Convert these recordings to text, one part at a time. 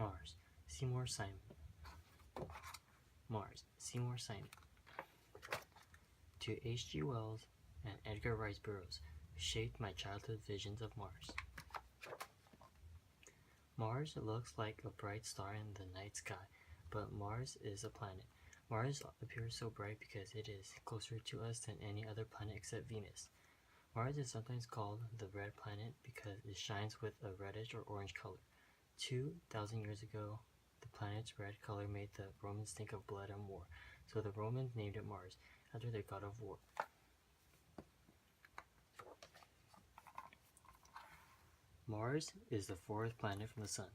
Mars, Seymour Simon. Mars, Seymour Simon. To H.G. Wells and Edgar Rice Burroughs, who shaped my childhood visions of Mars. Mars looks like a bright star in the night sky, but Mars is a planet. Mars appears so bright because it is closer to us than any other planet except Venus. Mars is sometimes called the red planet because it shines with a reddish or orange color. 2,000 years ago, the planet's red color made the Romans think of blood and war, so the Romans named it Mars, after their god of war. Mars is the fourth planet from the Sun,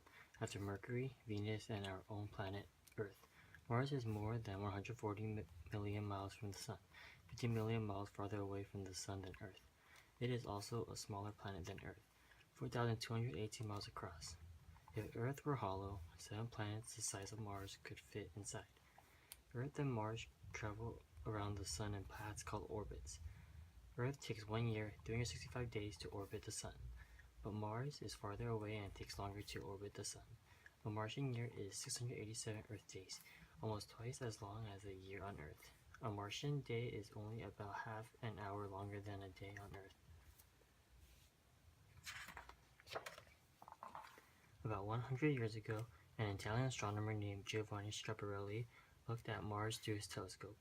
after Mercury, Venus, and our own planet, Earth. Mars is more than 140 million miles from the Sun, 50 million miles farther away from the Sun than Earth. It is also a smaller planet than Earth, 4,218 miles across. If Earth were hollow, 7 planets the size of Mars could fit inside. Earth and Mars travel around the Sun in paths called orbits. Earth takes 1 year, 365 days to orbit the Sun, but Mars is farther away and takes longer to orbit the Sun. A Martian year is 687 Earth days, almost twice as long as a year on Earth. A Martian day is only about half an hour longer than a day on Earth. About 100 years ago, an Italian astronomer named Giovanni Schiaparelli looked at Mars through his telescope.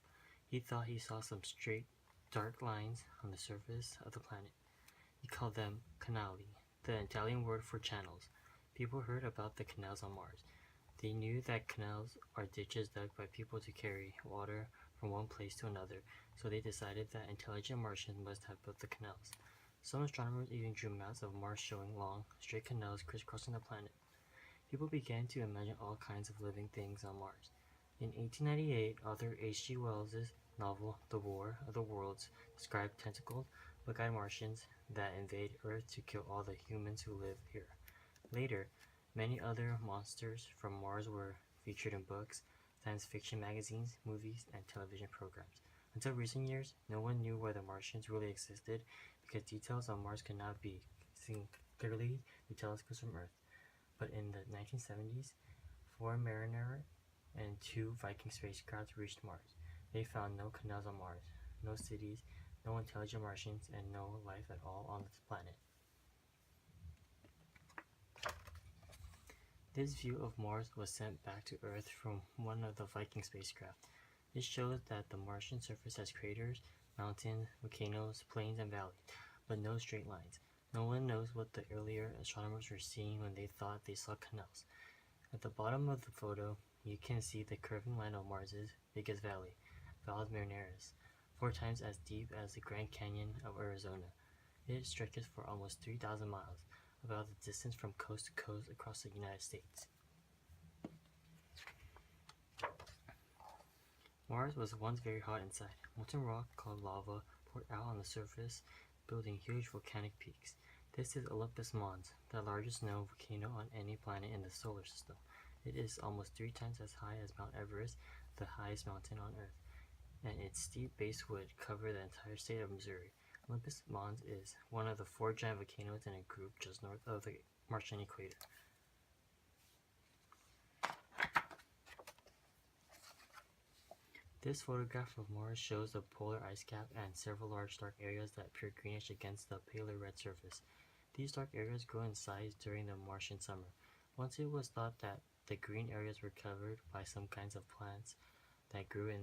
He thought he saw some straight, dark lines on the surface of the planet. He called them canali, the Italian word for channels. People heard about the canals on Mars. They knew that canals are ditches dug by people to carry water from one place to another, so they decided that intelligent Martians must have built the canals. Some astronomers even drew maps of Mars showing long, straight canals crisscrossing the planet. People began to imagine all kinds of living things on Mars. In 1898, author H.G. Wells' novel The War of the Worlds described tentacled, bug-eyed Martians that invade Earth to kill all the humans who live here. Later, many other monsters from Mars were featured in books, science fiction magazines, movies, and television programs. Until recent years, no one knew whether Martians really existed because details on Mars could not be seen clearly through telescopes from Earth. But in the 1970s, 4 Mariner and 2 Viking spacecraft reached Mars. They found no canals on Mars, no cities, no intelligent Martians, and no life at all on this planet. This view of Mars was sent back to Earth from one of the Viking spacecraft. It shows that the Martian surface has craters, mountains, volcanoes, plains, and valleys, but no straight lines. No one knows what the earlier astronomers were seeing when they thought they saw canals. At the bottom of the photo, you can see the curving line of Mars's biggest valley, Valles Marineris, 4 times as deep as the Grand Canyon of Arizona. It stretches for almost 3,000 miles, about the distance from coast to coast across the United States. Mars was once very hot inside. Molten rock called lava poured out on the surface, building huge volcanic peaks. This is Olympus Mons, the largest known volcano on any planet in the solar system. It is almost 3 times as high as Mount Everest, the highest mountain on Earth, and its steep base would cover the entire state of Missouri. Olympus Mons is one of the 4 giant volcanoes in a group just north of the Martian equator. This photograph of Mars shows the polar ice cap and several large dark areas that appear greenish against the paler red surface. These dark areas grow in size during the Martian summer. Once it was thought that the green areas were covered by some kinds of plants that grew in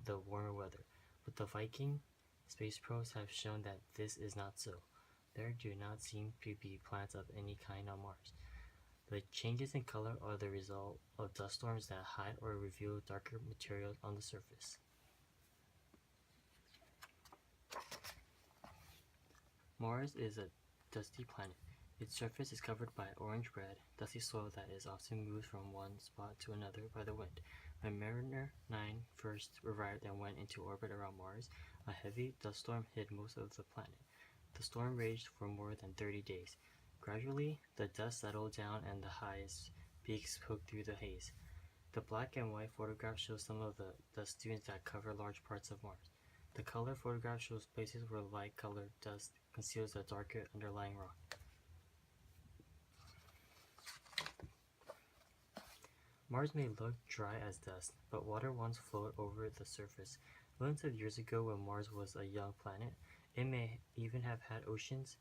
the warmer weather, but the Viking space probes have shown that this is not so. There do not seem to be plants of any kind on Mars. The changes in color are the result of dust storms that hide or reveal darker materials on the surface. Mars is a dusty planet. Its surface is covered by orange-red, dusty soil that is often moved from one spot to another by the wind. When Mariner 9 first arrived and went into orbit around Mars, a heavy dust storm hid most of the planet. The storm raged for more than 30 days. Gradually, the dust settled down and the highest peaks poked through the haze. The black and white photograph shows some of the dust dunes that cover large parts of Mars. The color photograph shows places where light-colored dust conceals the darker underlying rock. Mars may look dry as dust, but water once flowed over the surface. Millions of years ago, when Mars was a young planet, it may even have had oceans.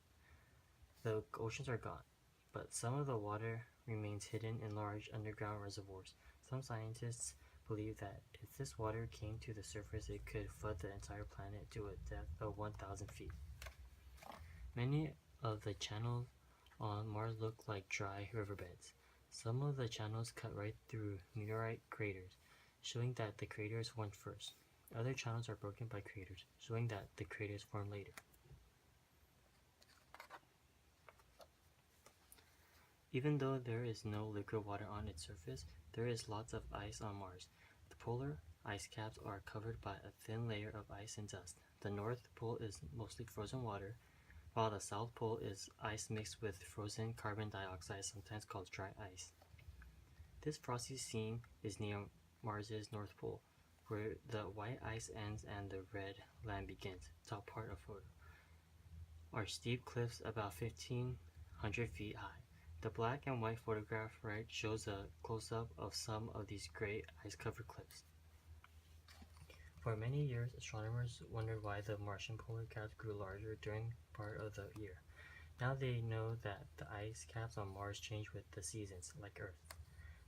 The oceans are gone, but some of the water remains hidden in large underground reservoirs. Some scientists believe that if this water came to the surface, it could flood the entire planet to a depth of 1,000 feet. Many of the channels on Mars look like dry riverbeds. Some of the channels cut right through meteorite craters, showing that the craters formed first. Other channels are broken by craters, showing that the craters formed later. Even though there is no liquid water on its surface, there is lots of ice on Mars. The polar ice caps are covered by a thin layer of ice and dust. The North Pole is mostly frozen water, while the South Pole is ice mixed with frozen carbon dioxide, sometimes called dry ice. This frosty scene is near Mars's North Pole, where the white ice ends and the red land begins. Top part of photo are steep cliffs about 1,500 feet high. The black and white photograph right shows a close-up of some of these great ice-covered cliffs. For many years, astronomers wondered why the Martian polar caps grew larger during part of the year. Now they know that the ice caps on Mars change with the seasons, like Earth.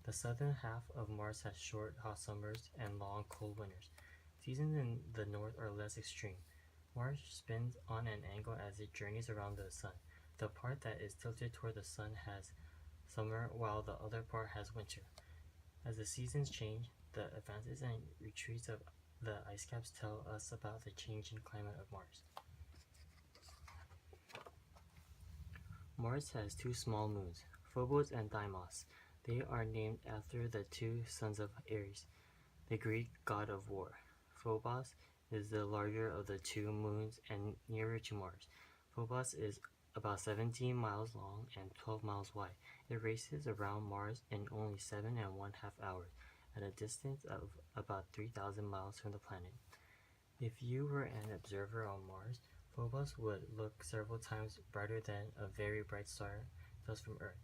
The southern half of Mars has short, hot summers and long, cold winters. Seasons in the north are less extreme. Mars spins on an angle as it journeys around the sun. The part that is tilted toward the sun has summer, while the other part has winter. As the seasons change, the advances and retreats of the ice caps tell us about the change in climate of Mars. Mars has two small moons, Phobos and Deimos. They are named after the two sons of Ares, the Greek god of war. Phobos is the larger of the two moons and nearer to Mars. Phobos is about 17 miles long and 12 miles wide. It races around Mars in only 7.5 hours, at a distance of about 3,000 miles from the planet. If you were an observer on Mars, Phobos would look several times brighter than a very bright star does from Earth.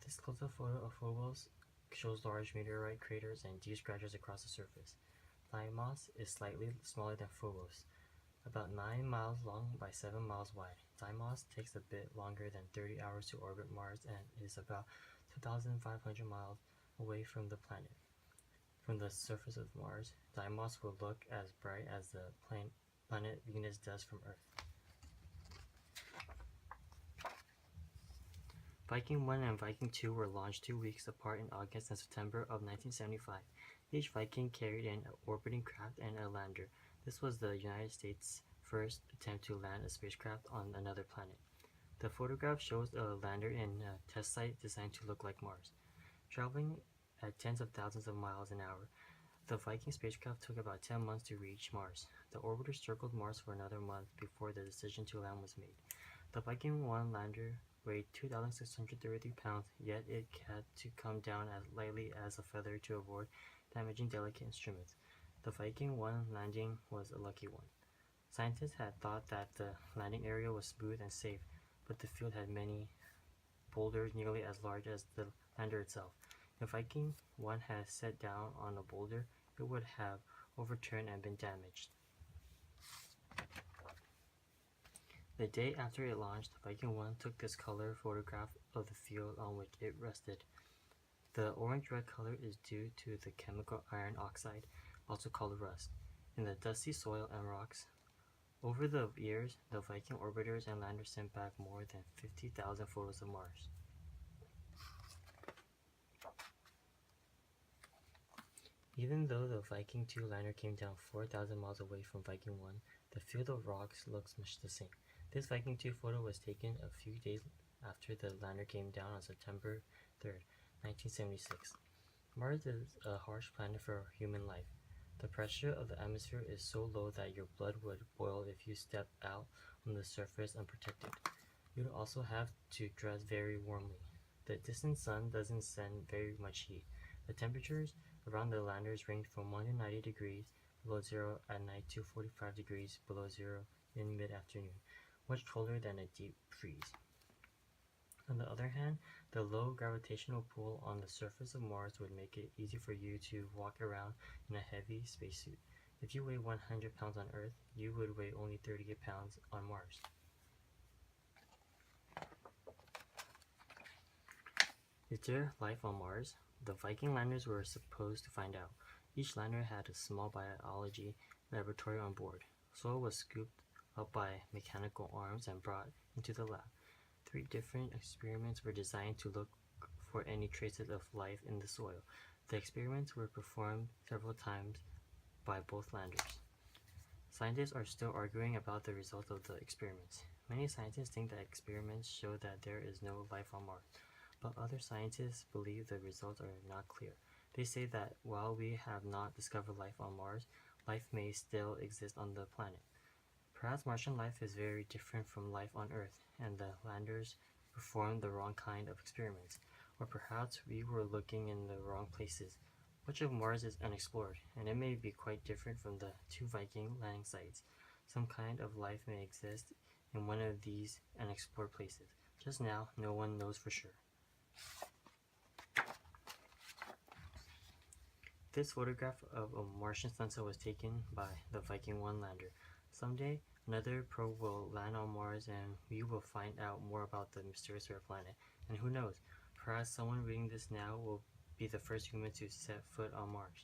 This close-up photo of Phobos shows large meteorite craters and deep scratches across the surface. Deimos is slightly smaller than Phobos, about 9 miles long by 7 miles wide. Deimos takes a bit longer than 30 hours to orbit Mars and is about 2,500 miles away from the planet. From the surface of Mars, Deimos will look as bright as the planet Venus does from Earth. Viking 1 and Viking 2 were launched 2 weeks apart in August and September of 1975. Each Viking carried an orbiting craft and a lander. This was the United States' first attempt to land a spacecraft on another planet. The photograph shows a lander in a test site designed to look like Mars. Traveling at tens of thousands of miles an hour, the Viking spacecraft took about 10 months to reach Mars. The orbiter circled Mars for another month before the decision to land was made. The Viking 1 lander weighed 2,633 pounds, yet it had to come down as lightly as a feather to avoid damaging delicate instruments. The Viking 1 landing was a lucky one. Scientists had thought that the landing area was smooth and safe, but the field had many boulders nearly as large as the lander itself. If Viking 1 had set down on a boulder, it would have overturned and been damaged. The day after it launched, Viking 1 took this color photograph of the field on which it rested. The orange-red color is due to the chemical iron oxide, also called rust, in the dusty soil and rocks. Over the years, the Viking orbiters and landers sent back more than 50,000 photos of Mars. Even though the Viking 2 lander came down 4,000 miles away from Viking 1, the field of rocks looks much the same. This Viking 2 photo was taken a few days after the lander came down on September 3rd, 1976. Mars is a harsh planet for human life. The pressure of the atmosphere is so low that your blood would boil if you step out on the surface unprotected. You would also have to dress very warmly. The distant sun doesn't send very much heat. The temperatures around the landers range from 1 to 90 degrees below zero at night to 45 degrees below zero in mid-afternoon, much colder than a deep freeze. On the other hand, the low gravitational pull on the surface of Mars would make it easy for you to walk around in a heavy spacesuit. If you weigh 100 pounds on Earth, you would weigh only 38 pounds on Mars. Is there life on Mars? The Viking landers were supposed to find out. Each lander had a small biology laboratory on board. Soil was scooped up by mechanical arms and brought into the lab. 3 different experiments were designed to look for any traces of life in the soil. The experiments were performed several times by both landers. Scientists are still arguing about the results of the experiments. Many scientists think that experiments show that there is no life on Mars, but other scientists believe the results are not clear. They say that while we have not discovered life on Mars, life may still exist on the planet. Perhaps Martian life is very different from life on Earth, and the landers performed the wrong kind of experiments. Or perhaps we were looking in the wrong places. Much of Mars is unexplored, and it may be quite different from the 2 Viking landing sites. Some kind of life may exist in one of these unexplored places. Just now, no one knows for sure. This photograph of a Martian sunset was taken by the Viking 1 lander. Someday, another probe will land on Mars and we will find out more about the mysterious red planet. And who knows, perhaps someone reading this now will be the first human to set foot on Mars.